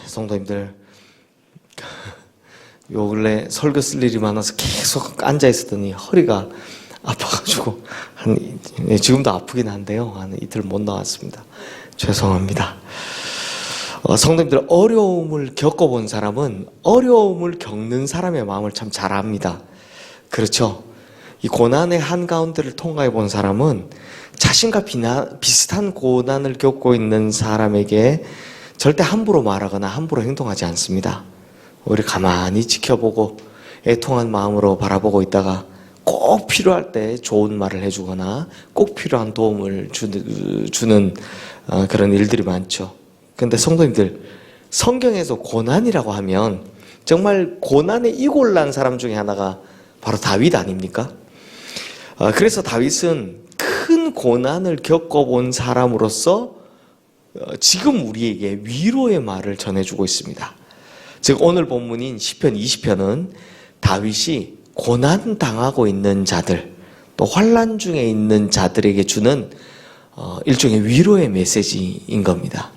성도님들, 요 근래 설교 쓸 일이 많아서 계속 앉아 있었더니 허리가 아파가지고 지금도 아프긴 한데요, 한 이틀 못 나왔습니다. 죄송합니다. 성도님들, 어려움을 겪어본 사람은 어려움을 겪는 사람의 마음을 참 잘 압니다. 그렇죠? 이 고난의 한가운데를 통과해 본 사람은 자신과 비슷한 고난을 겪고 있는 사람에게 절대 함부로 말하거나 함부로 행동하지 않습니다. 오히려 가만히 지켜보고 애통한 마음으로 바라보고 있다가 꼭 필요할 때 좋은 말을 해주거나 꼭 필요한 도움을 주는 그런 일들이 많죠. 그런데 성도님들, 성경에서 고난이라고 하면 정말 고난에 이골난 사람 중에 하나가 바로 다윗 아닙니까? 그래서 다윗은 큰 고난을 겪어본 사람으로서 지금 우리에게 위로의 말을 전해주고 있습니다. 즉 오늘 본문인 시편 20편은 다윗이 고난당하고 있는 자들, 또 환난 중에 있는 자들에게 주는 일종의 위로의 메시지인 겁니다.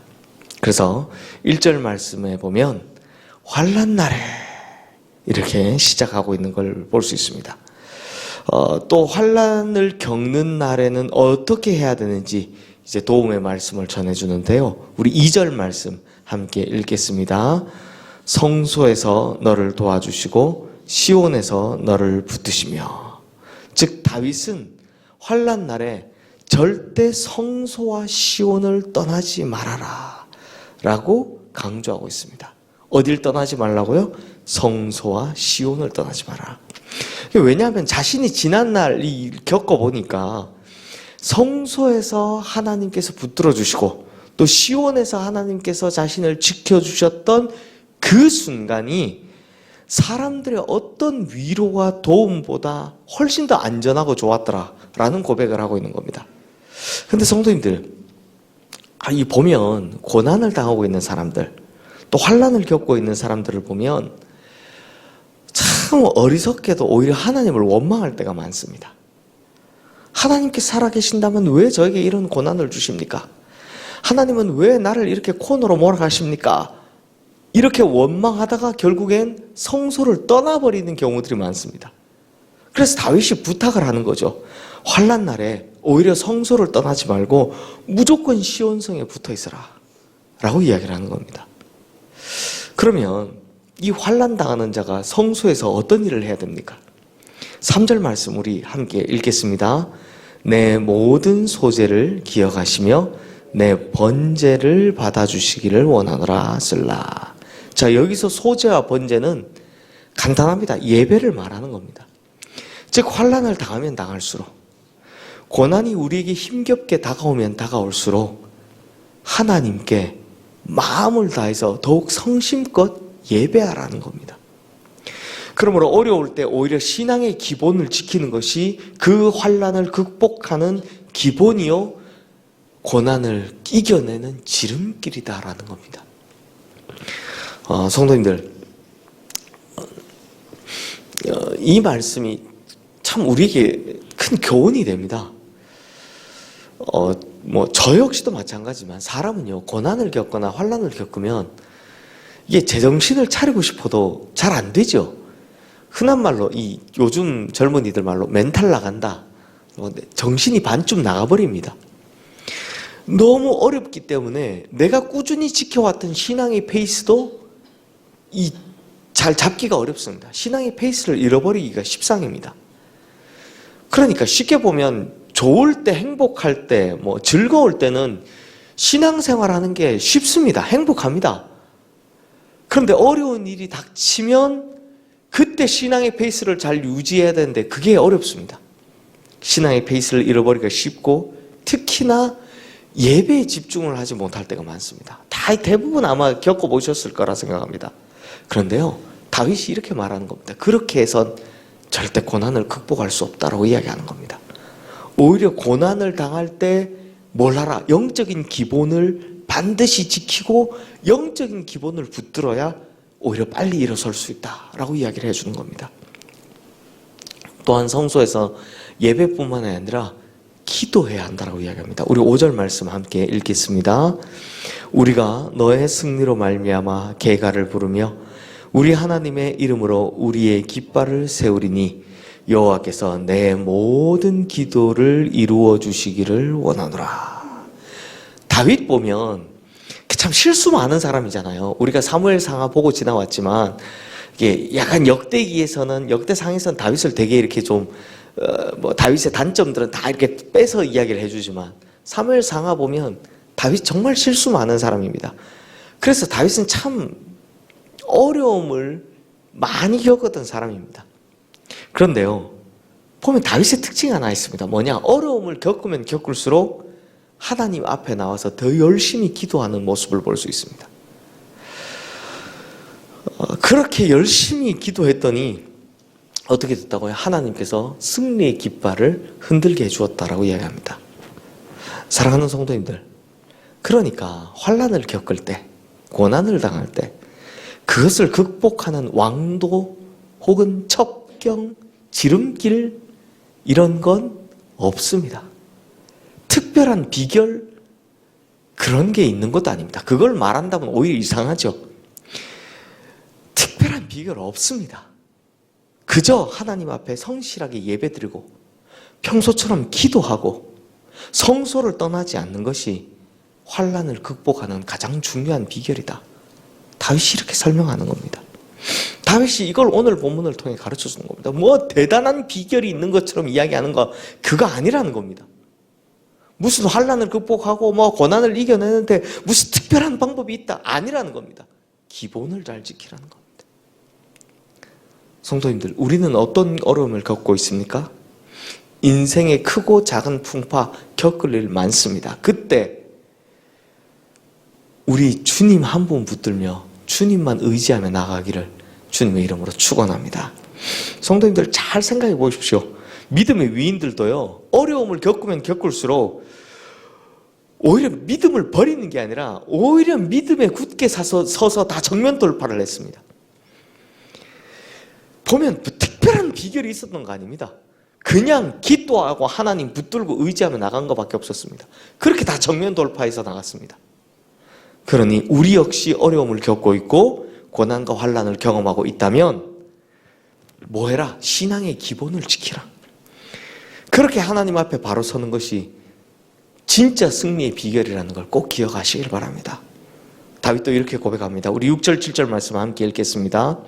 그래서 1절 말씀에 보면 환난 날에 이렇게 시작하고 있는 걸 볼 수 있습니다. 또 환난을 겪는 날에는 어떻게 해야 되는지 이제 도움의 말씀을 전해주는데요. 우리 2절 말씀 함께 읽겠습니다. 성소에서 너를 도와주시고 시온에서 너를 붙드시며. 즉 다윗은 환난 날에 절대 성소와 시온을 떠나지 말아라 라고 강조하고 있습니다. 어딜 떠나지 말라고요? 성소와 시온을 떠나지 마라. 왜냐하면 자신이 지난날 겪어보니까 성소에서 하나님께서 붙들어 주시고 또 시온에서 하나님께서 자신을 지켜주셨던 그 순간이 사람들의 어떤 위로와 도움보다 훨씬 더 안전하고 좋았더라라는 고백을 하고 있는 겁니다. 근데 성도님들, 이 보면 고난을 당하고 있는 사람들, 또 환난을 겪고 있는 사람들을 보면 참 어리석게도 오히려 하나님을 원망할 때가 많습니다. 하나님께서 살아계신다면 왜 저에게 이런 고난을 주십니까? 하나님은 왜 나를 이렇게 코너로 몰아가십니까? 이렇게 원망하다가 결국엔 성소를 떠나버리는 경우들이 많습니다. 그래서 다윗이 부탁을 하는 거죠. 환난 날에 오히려 성소를 떠나지 말고 무조건 시온성에 붙어 있어라 라고 이야기를 하는 겁니다. 그러면 이 환난 당하는 자가 성소에서 어떤 일을 해야 됩니까? 3절 말씀 우리 함께 읽겠습니다. 내 모든 소재를 기억하시며 내 번제를 받아주시기를 원하노라 쓸라. 자, 여기서 소재와 번제는 간단합니다. 예배를 말하는 겁니다. 즉 환난을 당하면 당할수록, 고난이 우리에게 힘겹게 다가오면 다가올수록 하나님께 마음을 다해서 더욱 성심껏 예배하라는 겁니다. 그러므로 어려울 때 오히려 신앙의 기본을 지키는 것이 그 환난을 극복하는 기본이요 고난을 이겨내는 지름길이다라는 겁니다. 성도님들, 이 말씀이 참 우리에게 큰 교훈이 됩니다. 저 역시도 마찬가지지만 사람은요, 고난을 겪거나 환난을 겪으면 이게 제정신을 차리고 싶어도 잘 안 되죠. 흔한 말로, 요즘 젊은이들 말로 멘탈 나간다. 정신이 반쯤 나가버립니다. 너무 어렵기 때문에 내가 꾸준히 지켜왔던 신앙의 페이스도 잘 잡기가 어렵습니다. 신앙의 페이스를 잃어버리기가 십상입니다. 그러니까 쉽게 보면 좋을 때, 행복할 때, 즐거울 때는 신앙생활하는 게 쉽습니다. 행복합니다. 그런데 어려운 일이 닥치면 그때 신앙의 페이스를 잘 유지해야 되는데 그게 어렵습니다. 신앙의 페이스를 잃어버리기가 쉽고 특히나 예배에 집중을 하지 못할 때가 많습니다. 대부분 아마 겪어보셨을 거라 생각합니다. 그런데요, 다윗이 이렇게 말하는 겁니다. 그렇게 해선 절대 고난을 극복할 수 없다라고 이야기하는 겁니다. 오히려 고난을 당할 때 뭘 하라? 영적인 기본을 반드시 지키고 영적인 기본을 붙들어야 오히려 빨리 일어설 수 있다라고 이야기를 해주는 겁니다. 또한 성소에서 예배뿐만 아니라 기도해야 한다고 이야기합니다. 우리 5절 말씀 함께 읽겠습니다. 우리가 너의 승리로 말미암아 계가를 부르며 우리 하나님의 이름으로 우리의 깃발을 세우리니 여호와께서 내 모든 기도를 이루어 주시기를 원하노라. 다윗 보면 참 실수 많은 사람이잖아요. 우리가 사무엘상하 보고 지나왔지만 이게 약간 역대상에서는 다윗을 되게 이렇게 좀 다윗의 단점들은 다 이렇게 빼서 이야기를 해주지만 사무엘상하 보면 다윗 정말 실수 많은 사람입니다. 그래서 다윗은 참 어려움을 많이 겪었던 사람입니다. 그런데요, 보면 다윗의 특징이 하나 있습니다. 뭐냐? 어려움을 겪으면 겪을수록 하나님 앞에 나와서 더 열심히 기도하는 모습을 볼 수 있습니다. 그렇게 열심히 기도했더니 어떻게 됐다고요? 하나님께서 승리의 깃발을 흔들게 해주었다라고 이야기합니다. 사랑하는 성도님들, 그러니까 환난을 겪을 때, 고난을 당할 때 그것을 극복하는 왕도 혹은 첩경, 지름길 이런 건 없습니다. 특별한 비결 그런 게 있는 것도 아닙니다. 그걸 말한다면 오히려 이상하죠. 특별한 비결 없습니다. 그저 하나님 앞에 성실하게 예배드리고 평소처럼 기도하고 성소를 떠나지 않는 것이 환난을 극복하는 가장 중요한 비결이다. 다윗이 이렇게 설명하는 겁니다. 다윗이 이걸 오늘 본문을 통해 가르쳐 주는 겁니다. 뭐 대단한 비결이 있는 것처럼 이야기하는 거 그거 아니라는 겁니다. 무슨 환난을 극복하고 뭐 고난을 이겨내는데 무슨 특별한 방법이 있다 아니라는 겁니다. 기본을 잘 지키라는 겁니다. 성도님들, 우리는 어떤 어려움을 겪고 있습니까? 인생의 크고 작은 풍파 겪을 일 많습니다. 그때 우리 주님 한 분 붙들며 주님만 의지하며 나가기를 주님의 이름으로 축원합니다. 성도님들 잘 생각해 보십시오. 믿음의 위인들도요, 어려움을 겪으면 겪을수록 오히려 믿음을 버리는 게 아니라 오히려 믿음에 굳게 서서 다 정면 돌파를 했습니다. 보면 특별한 비결이 있었던 거 아닙니다. 그냥 기도하고 하나님 붙들고 의지하며 나간 것밖에 없었습니다. 그렇게 다 정면 돌파해서 나갔습니다. 그러니 우리 역시 어려움을 겪고 있고 고난과 환난을 경험하고 있다면 뭐 해라? 신앙의 기본을 지키라. 그렇게 하나님 앞에 바로 서는 것이 진짜 승리의 비결이라는 걸 꼭 기억하시길 바랍니다. 다윗도 이렇게 고백합니다. 우리 6절 7절 말씀 함께 읽겠습니다.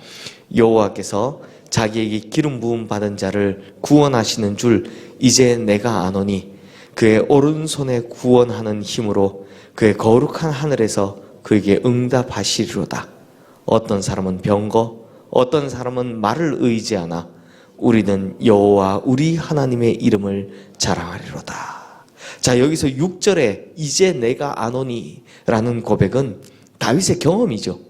여호와께서 자기에게 기름 부음 받은 자를 구원하시는 줄 이제 내가 아노니 그의 오른손에 구원하는 힘으로 그의 거룩한 하늘에서 그에게 응답하시리로다. 어떤 사람은 병거, 어떤 사람은 말을 의지하나 우리는 여호와 우리 하나님의 이름을 자랑하리로다. 자, 여기서 6절에 이제 내가 아노니 라는 고백은 다윗의 경험이죠.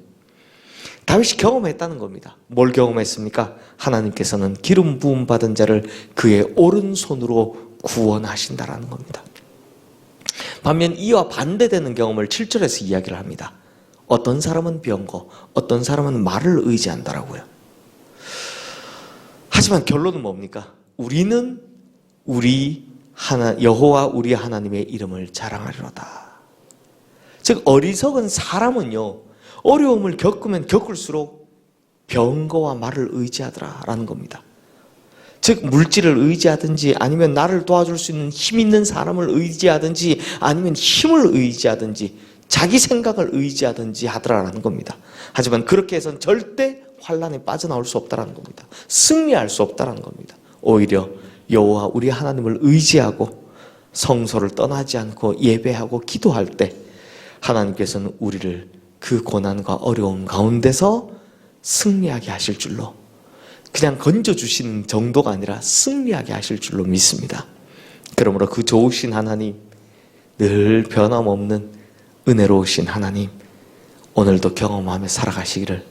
다윗이 경험했다는 겁니다. 뭘 경험했습니까? 하나님께서는 기름 부음 받은 자를 그의 오른손으로 구원하신다라는 겁니다. 반면 이와 반대되는 경험을 7절에서 이야기를 합니다. 어떤 사람은 병거, 어떤 사람은 말을 의지한다라고요. 하지만 결론은 뭡니까? 우리는 여호와 우리 하나님의 이름을 자랑하리로다. 즉 어리석은 사람은요, 어려움을 겪으면 겪을수록 병거와 말을 의지하더라라는 겁니다. 즉 물질을 의지하든지 아니면 나를 도와줄 수 있는 힘 있는 사람을 의지하든지 아니면 힘을 의지하든지 자기 생각을 의지하든지 하더라라는 겁니다. 하지만 그렇게 해서는 절대 환난에 빠져나올 수 없다라는 겁니다. 승리할 수 없다라는 겁니다. 오히려 여호와 우리 하나님을 의지하고 성소를 떠나지 않고 예배하고 기도할 때 하나님께서는 우리를 그 고난과 어려움 가운데서 승리하게 하실 줄로, 그냥 건져주시는 정도가 아니라 승리하게 하실 줄로 믿습니다. 그러므로 그 좋으신 하나님, 늘 변함없는 은혜로우신 하나님, 오늘도 경험하며 살아가시기를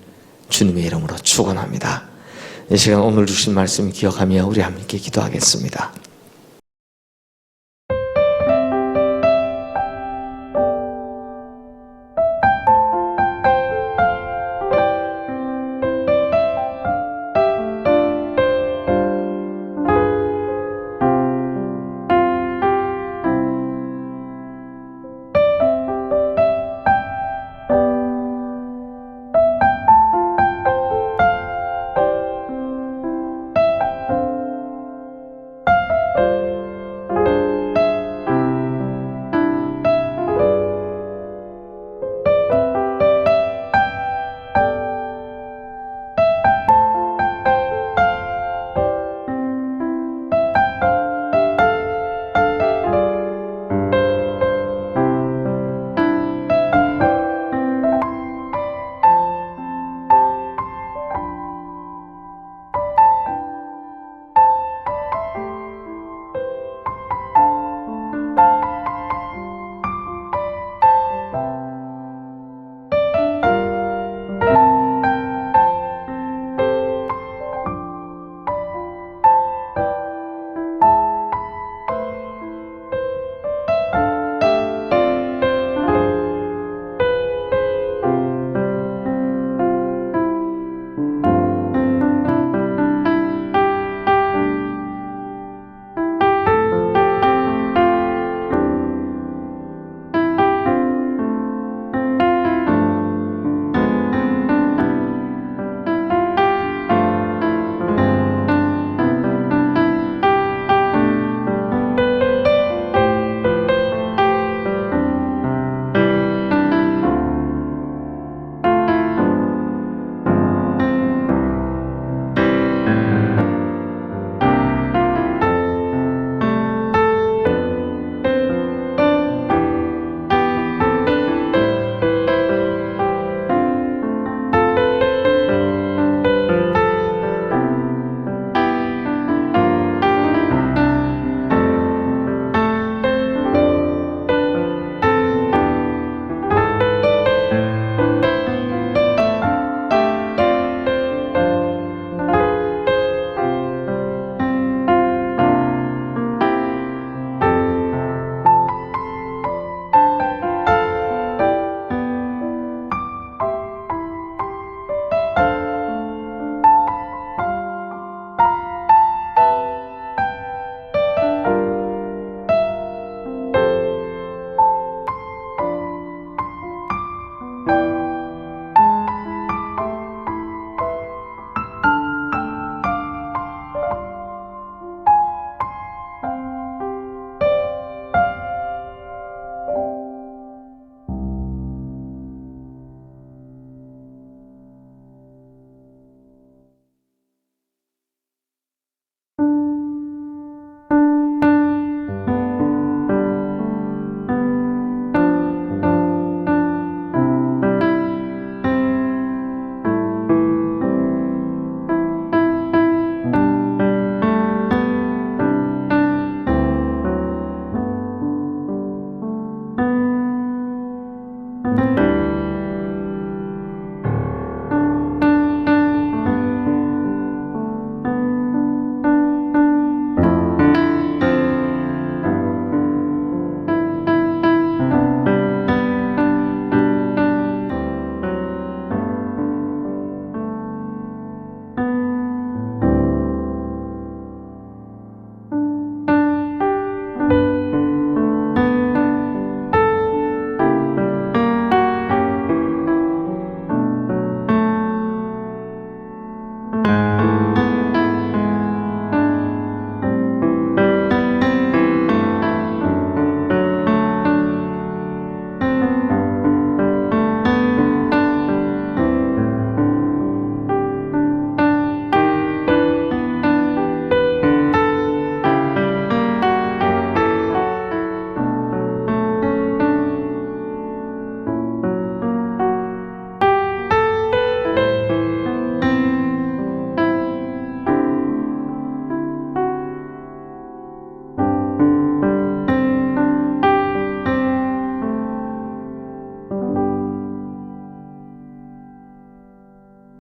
주님의 이름으로 축원합니다. 이 시간 오늘 주신 말씀 기억하며 우리 함께 기도하겠습니다.